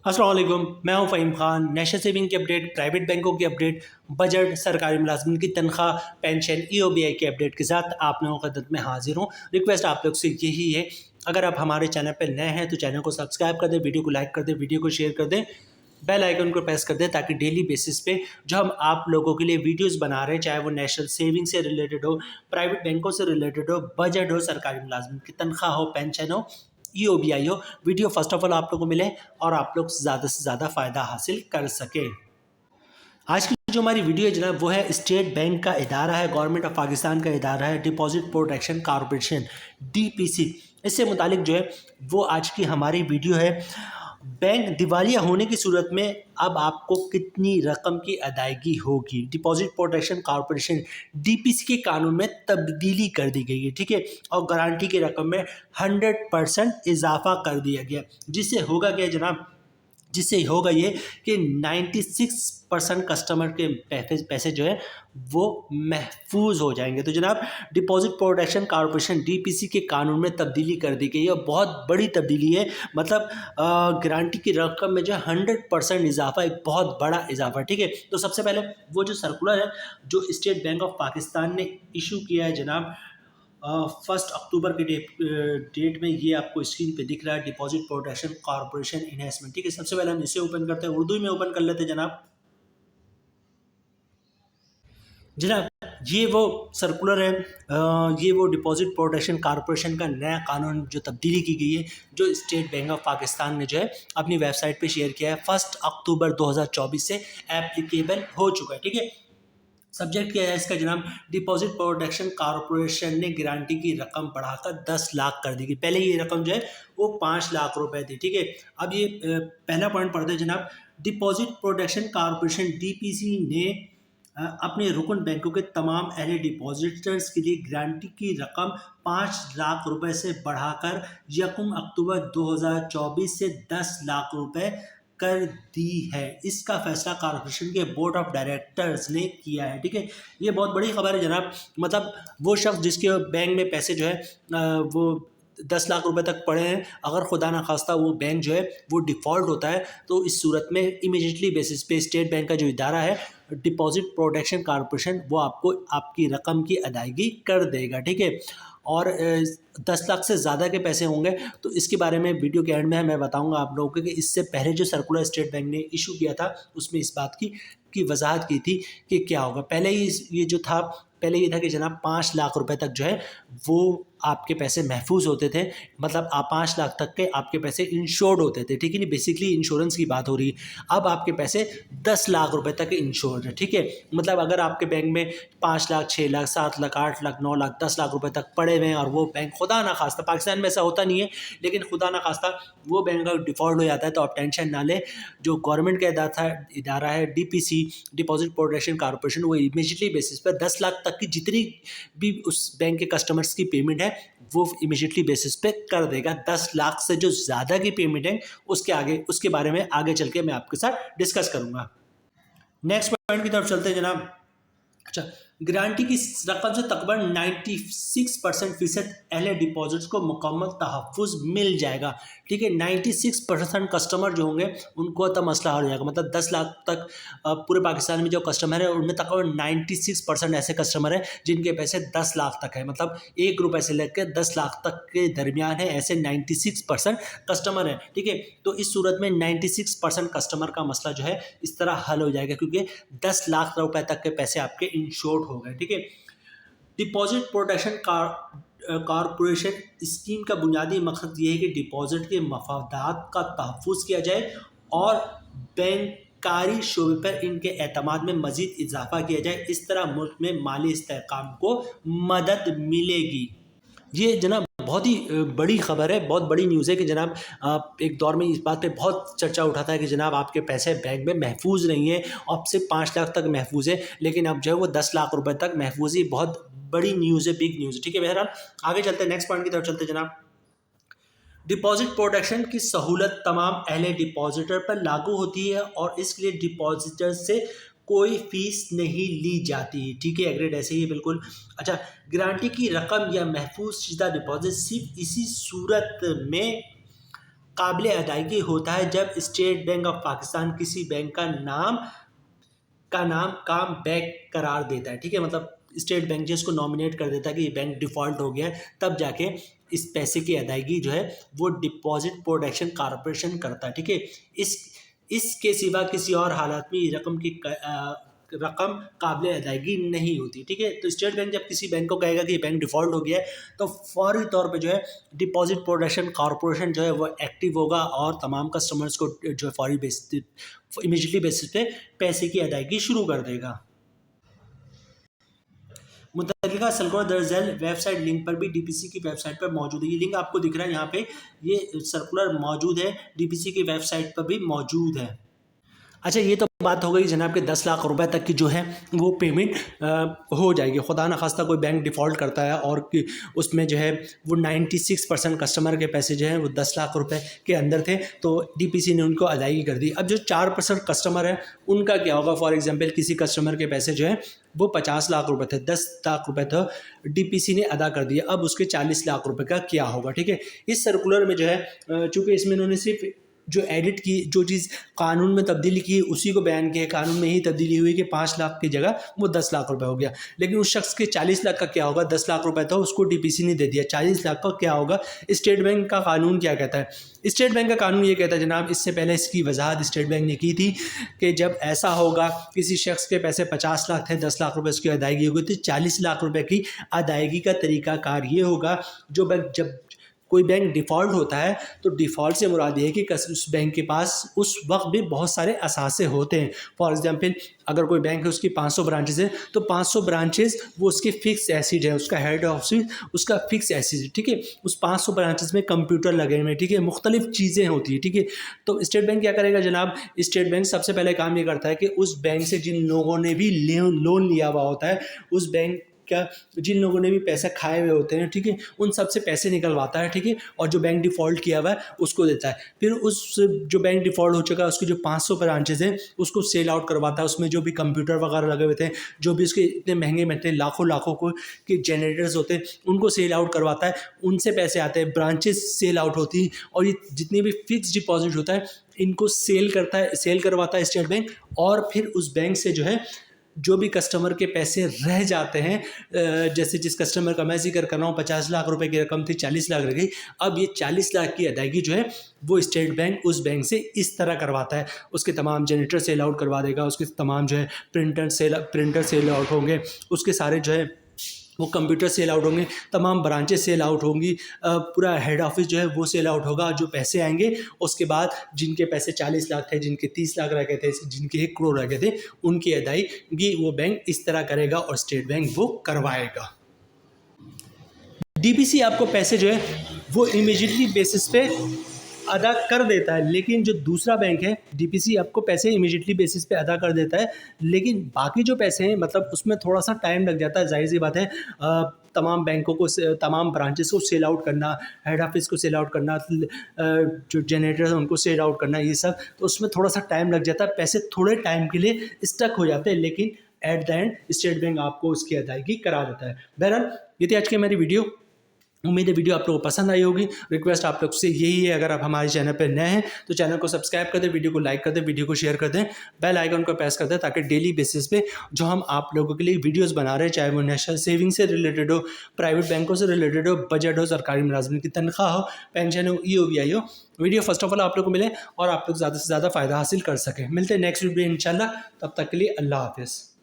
अस्सलाम वालेकुम, मैं हूं फ़हीम खान। नेशनल सेविंग की अपडेट, प्राइवेट बैंकों की अपडेट, बजट, सरकारी मुलाजमिन की तनख्वाह, पेंशन, ईओबीआई की अपडेट के साथ आप लोगों की खिदमत में हाजिर हूं। रिक्वेस्ट आप लोग से यही है, अगर आप हमारे चैनल पर नए हैं तो चैनल को सब्सक्राइब कर दें, वीडियो को लाइक कर दें, वीडियो को शेयर कर दें, बेल आइकन को प्रेस कर दें ताकि डेली बेसिस पे जो हम आप लोगों के लिए वीडियोस बना रहे हैं, चाहे वो नेशनल सेविंग से रिलेटेड हो, प्राइवेट बैंकों से रिलेटेड हो, बजट हो, सरकारी मुलाजमिन की तनख्वाह हो, पेंशन हो, ईओबीआई हो, वीडियो फर्स्ट ऑफ ऑल आप लोगों को मिले और आप लोग ज़्यादा से ज़्यादा फ़ायदा हासिल कर सकें। आज की जो हमारी वीडियो है जनाब, वो है स्टेट बैंक का इदारा है, गवर्नमेंट ऑफ पाकिस्तान का इदारा है, डिपॉजिट प्रोटेक्शन कॉरपोरेशन, डीपीसी। इससे मुतालिक जो है वो आज की हमारी वीडियो है। बैंक दिवालिया होने की सूरत में अब आपको कितनी रकम की अदायगी होगी। डिपॉजिट प्रोटेक्शन कॉरपोरेशन डीपीसी के कानून में तब्दीली कर दी गई है, ठीक है, और गारंटी की रकम में 100% इजाफा कर दिया गया। जिससे होगा क्या जनाब, जिससे होगा ये कि 96% कस्टमर के पैसे जो है वो महफूज हो जाएंगे। तो जनाब, डिपॉजिट प्रोटेक्शन कॉरपोरेशन डीपीसी के कानून में तब्दीली कर दी गई है, बहुत बड़ी तब्दीली है। मतलब गारंटी की रकम में जो 100% इजाफा, एक बहुत बड़ा इजाफा, ठीक है। तो सबसे पहले वो जो सर्कुलर है जो स्टेट बैंक ऑफ पाकिस्तान ने इशू किया है जनाब, 1 अक्टूबर के डेट में, ये आपको स्क्रीन पे दिख रहा है, डिपॉजिट प्रोटेक्शन कॉरपोरेशन इन्हेंसमेंट, ठीक है। सबसे पहले हम इसे ओपन करते हैं, उर्दू में ओपन कर लेते हैं जनाब। जनाब, ये वो सर्कुलर है, ये वो डिपॉजिट प्रोटेक्शन कॉरपोरेशन का नया कानून जो तब्दीली की गई है, जो स्टेट बैंक ऑफ पाकिस्तान ने जो है अपनी वेबसाइट पे शेयर किया है, 1 अक्टूबर 2024 से एप्लीकेबल हो चुका है, ठीक है। सब्जेक्ट क्या है इसका जनाब, डिपॉजिट प्रोटेक्शन कॉरपोरेशन ने गारंटी की रकम बढ़ाकर 10 लाख कर दी गई। पहले ये रकम जो है वो 5 लाख रुपए थी, ठीक है। अब ये पहला पॉइंट पढ़ते हैं जनाब। डिपॉजिट प्रोटेक्शन कॉरपोरेशन डीपीसी ने अपने रुकन बैंकों के तमाम अहले डिपॉजिटर्स के लिए गारंटी की रकम 5 लाख रुपए से बढ़ाकर 1 अक्टूबर 2024 से 10 लाख रुपए कर दी है। इसका फैसला कॉर्पोरेशन के बोर्ड ऑफ डायरेक्टर्स ने किया है, ठीक है। ये बहुत बड़ी खबर है जनाब। मतलब वो शख्स जिसके बैंक में पैसे जो है वो 10 लाख रुपए तक पड़े हैं, अगर खुदा ना खास्ता वो बैंक जो है वो डिफ़ॉल्ट होता है, तो इस सूरत में इमीडिएटली बेसिस पे स्टेट बैंक का जो इदारा है डिपॉजिट प्रोटेक्शन कॉरपोरेशन, वो आपको आपकी रकम की अदायगी कर देगा, ठीक है। और 10 लाख से ज़्यादा के पैसे होंगे तो इसके बारे में वीडियो के एंड में मैं बताऊंगा आप लोगों को कि इससे पहले जो सर्कुलर स्टेट बैंक ने इशू किया था उसमें इस बात की वजाहत की थी कि क्या होगा। पहले ही ये जो था, पहले ये था कि जनाब 5 लाख रुपए तक जो है वो आपके पैसे महफूज होते थे। मतलब आप 5 लाख तक के आपके पैसे इंश्योर्ड होते थे, ठीक है नहीं, बेसिकली इंश्योरेंस की बात हो रही है। अब आपके पैसे 10 लाख रुपए तक इंश्योर्ड है, ठीक है। मतलब अगर आपके बैंक में 5 लाख, 6 लाख, 7 लाख, 8 लाख, 9 लाख, 10 लाख रुपए तक पड़े हुए हैं और वो बैंक खुदा ना खास्ता, पाकिस्तान में ऐसा होता नहीं है, लेकिन खुदा ना खास्ता वो बैंक अगर डिफ़ॉल्ट हो जाता है तो आप टेंशन ना लें। जो गवर्नमेंट का इदारा है डीपीसी, डिपॉजिट प्रोटेक्शन कॉरपोरेशन, वो इमीडिएटली बेसिस पर 10 लाख तक की जितनी भी उस बैंक के कस्टमर्स की पेमेंट है वो इमीडिएटली बेसिस पे कर देगा। 10 लाख से जो ज़्यादा की पेमेंट है उसके बारे में आगे चल के मैं आपके साथ डिस्कस करूंगा। नेक्स्ट पॉइंट की तरफ चलते हैं जनाब। अच्छा, गारंटी की रकम से तकरीबन 96% अहले डिपॉजिट्स को मुकम्मल तहफ़्फ़ुज़ मिल जाएगा, ठीक है। 96% कस्टमर जो होंगे उनको तो मसला हल हो जाएगा। मतलब 10 लाख तक पूरे पाकिस्तान में जो कस्टमर है उनमें तकरीबन 96% ऐसे कस्टमर हैं जिनके पैसे 10 लाख तक है। मतलब 1 रुपये से लेकर 10 लाख तक के दरमियान है, ऐसे 96% कस्टमर हैं, ठीक है। तो इस सूरत में 96% कस्टमर का मसला जो है इस तरह हल हो जाएगा, क्योंकि 10 लाख रुपए तक के पैसे आपके इंश्योर्ड हो गए, ठीक है। डिपॉजिट प्रोटेक्शन कॉरपोरेशन स्कीम का बुनियादी मकसद ये है कि डिपॉजिट के मफादात का तहफ़्फ़ुज़ किया जाए और बैंकारी शोबे पर इनके एतमाद में मज़ीद इजाफा किया जाए। इस तरह मुल्क में माली इस्तेहकाम को मदद मिलेगी। ये जनाब बहुत ही बड़ी खबर है, बहुत बड़ी न्यूज़ है कि जनाब एक दौर में इस बात पे बहुत चर्चा उठाता है कि जनाब आपके पैसे बैंक में महफूज नहीं है, अब सिर्फ 5 लाख तक महफूज है, लेकिन अब जो है वो 10 लाख रुपए तक महफूज है। बहुत बड़ी न्यूज़ है, बिग न्यूज़ है, ठीक है। बहरहाल आगे चलते हैं, नेक्स्ट पॉइंट की तरफ चलते हैं जनाब। डिपॉजिट प्रोटेक्शन की सहूलत तमाम अहले डिपॉजिटर पर लागू होती है और इसके लिए डिपॉजिटर से कोई फीस नहीं ली जाती, ठीक है। एग्रेड ऐसे ही बिल्कुल। अच्छा, गारंटी की रकम या महफूज शुदा डिपॉजिट सिर्फ इसी सूरत में काबिल अदायगी होता है जब स्टेट बैंक ऑफ पाकिस्तान किसी बैंक का नाम काम बैक करार देता है। ठीक है, मतलब स्टेट बैंक जिसको नॉमिनेट कर देता है कि ये बैंक डिफ़ॉल्ट हो गया है, तब जाके इस पैसे की अदायगी जो है वो डिपॉजिट प्रोटेक्शन कॉरपोरेशन करता है। ठीक है, इसके सिवा किसी और हालात में ये रकम काबिल अदायगी नहीं होती। ठीक है, तो स्टेट बैंक जब किसी बैंक को कहेगा कि ये बैंक डिफ़ॉल्ट हो गया है, तो फौरी तौर पे जो है डिपॉजिट प्रोटेक्शन कॉरपोरेशन जो है वो एक्टिव होगा और तमाम कस्टमर्स को जो है फौरी बेसिस इमीडिएटली बेसिस पे पैसे की अदायगी शुरू कर देगा। मुतल्लिका सर्कुलर दरअसल वेबसाइट लिंक पर भी डीपीसी की वेबसाइट पर मौजूद है। ये लिंक आपको दिख रहा है यहाँ पे, ये सर्कुलर मौजूद है, डीपीसी की वेबसाइट पर भी मौजूद है। अच्छा, ये तो बात हो गई जनाब के 10 लाख रुपए तक की जो है वो पेमेंट हो जाएगी। खुदा न खास्ता कोई बैंक डिफ़ॉल्ट करता है और उसमें जो है वो 96% कस्टमर के पैसे जो हैं वो 10 लाख रुपए के अंदर थे, तो डीपीसी ने उनको अदायगी कर दी। अब जो 4% कस्टमर है उनका क्या होगा? फॉर एग्जांपल किसी कस्टमर के पैसे जो हैं वो 50 लाख रुपए थे, 10 लाख रुपए तो डीपीसी ने अदा कर दिया, अब उसके 40 लाख रुपए का क्या होगा? ठीक है, इस सर्कुलर में जो है चूँकि इसमें इन्होंने सिर्फ जो एडिट की, जो चीज़ कानून में तब्दीली की उसी को बयान किया है। कानून में ही तब्दीली हुई कि 5 लाख की जगह वो 10 लाख रुपए हो गया, लेकिन उस शख्स के 40 लाख का क्या होगा? 10 लाख रुपए था, उसको डीपीसी ने दे दिया, 40 लाख का क्या होगा? स्टेट बैंक का कानून क्या कहता है? स्टेट बैंक का कानून ये कहता है जनाब, इससे पहले इसकी वजाहत स्टेट बैंक ने की थी कि जब ऐसा होगा किसी शख्स के पैसे 50 लाख थे, 10 लाख रुपए उसकी अदायगी होगी, तो 40 लाख रुपए की अदायगी का तरीकाकार ये होगा, जो बैंक जब कोई बैंक डिफ़ॉल्ट होता है तो डिफ़ॉल्ट से मुराद ये है कि उस बैंक के पास उस वक्त भी बहुत सारे असासे होते हैं। फॉर एग्जांपल अगर कोई बैंक है उसकी 500 ब्रांचेस हैं, तो 500 ब्रांचेस वो उसके फिक्स एसिड है, उसका हेड ऑफिस उसका फिक्स एसिड है। ठीक है, उस 500 ब्रांचेस में कंप्यूटर लगे हुए हैं। ठीक है, मुख्तलिफ चीज़ें होती हैं। ठीक है, तो स्टेट बैंक क्या करेगा जनाब? स्टेट बैंक सबसे पहले काम ये करता है कि उस बैंक से जिन लोगों ने भी लोन लिया हुआ होता है, उस बैंक क्या जिन लोगों ने भी पैसे खाए हुए होते हैं, ठीक है, उन सब से पैसे निकलवाता है। ठीक है, और जो बैंक डिफ़ॉल्ट किया हुआ है उसको देता है। फिर उस जो बैंक डिफ़ॉल्ट हो चुका है उसकी जो 500 ब्रांचेज हैं उसको सेल आउट करवाता है। उसमें जो भी कंप्यूटर वगैरह लगे हुए थे, जो भी उसके इतने महंगे महंगे लाखों को के जनरेटर्स होते हैं, उनको सेल आउट करवाता है। उनसे पैसे आते हैं, ब्रांचेज सेल आउट होती हैं, और ये जितनी भी फिक्स डिपॉजिट होता है इनको सेल करवाता है स्टेट बैंक। और फिर उस बैंक से जो है जो भी कस्टमर के पैसे रह जाते हैं, जैसे जिस कस्टमर का मैं जिक्र कर रहा हूँ 50 लाख रुपए की रकम थी, 40 लाख रह गई, अब ये 40 लाख की अदायगी जो है वो स्टेट बैंक उस बैंक से इस तरह करवाता है। उसके तमाम जनरेटर सेल आउट करवा देगा, उसके तमाम जो है प्रिंटर सेल आउट होंगे, उसके सारे जो है वो कंप्यूटर सेल आउट होंगे, तमाम ब्रांचेस सेल आउट होंगी, पूरा हेड ऑफिस जो है वो सेल आउट होगा। जो पैसे आएंगे उसके बाद जिनके पैसे 40 लाख थे, जिनके 30 लाख रह गए थे, जिनके 1 करोड़ रह गए थे, उनकी अदायगी वो बैंक इस तरह करेगा और स्टेट बैंक वो करवाएगा। डीपीसी आपको पैसे जो है वो इमीडिएटली बेसिस पे अदा कर देता है, लेकिन जो दूसरा बैंक है डीपीसी आपको पैसे इमीडिएटली बेसिस पे अदा कर देता है, लेकिन बाकी जो पैसे हैं मतलब उसमें थोड़ा सा टाइम लग जाता है। जाहिर सी बात है, तमाम बैंकों को तमाम ब्रांचेस को सेल आउट करना, हेड ऑफिस को सेल आउट करना, जो जनरेटर है उनको सेल आउट करना, ये सब तो उसमें थोड़ा सा टाइम लग जाता है। पैसे थोड़े टाइम के लिए स्टक हो जाते हैं, लेकिन at the end state bank आपको उसकी अदायगी करा देता है। बहरहाल ये थी आज की मेरी वीडियो, उम्मीद है वीडियो आप लोगों को पसंद आई होगी। रिक्वेस्ट आप लोग से यही है, अगर आप हमारे चैनल पर नए हैं तो चैनल को सब्सक्राइब कर दें, वीडियो को लाइक कर दें, वीडियो को शेयर कर दें, बेल आइकन को प्रेस कर दें, ताकि डेली बेसिस पे जो हम आप लोगों के लिए वीडियोस बना रहे हैं, चाहे वो नेशनल सेविंग से रिलेटेड हो, प्राइवेट बैंकों से रिलेटेड हो, बजट हो, सरकारी मुलाजमिन की तनख्वाह हो, पेंशन हो, EOBI हो, वीडियो फर्स्ट ऑफ ऑल आप लोग को मिले और आप लोग ज़्यादा से ज़्यादा फ़ायदा हासिल कर सकें। मिलते हैं नेक्स्ट वीडियो इंशाल्लाह, तब तक के लिए अल्लाह हाफिज़।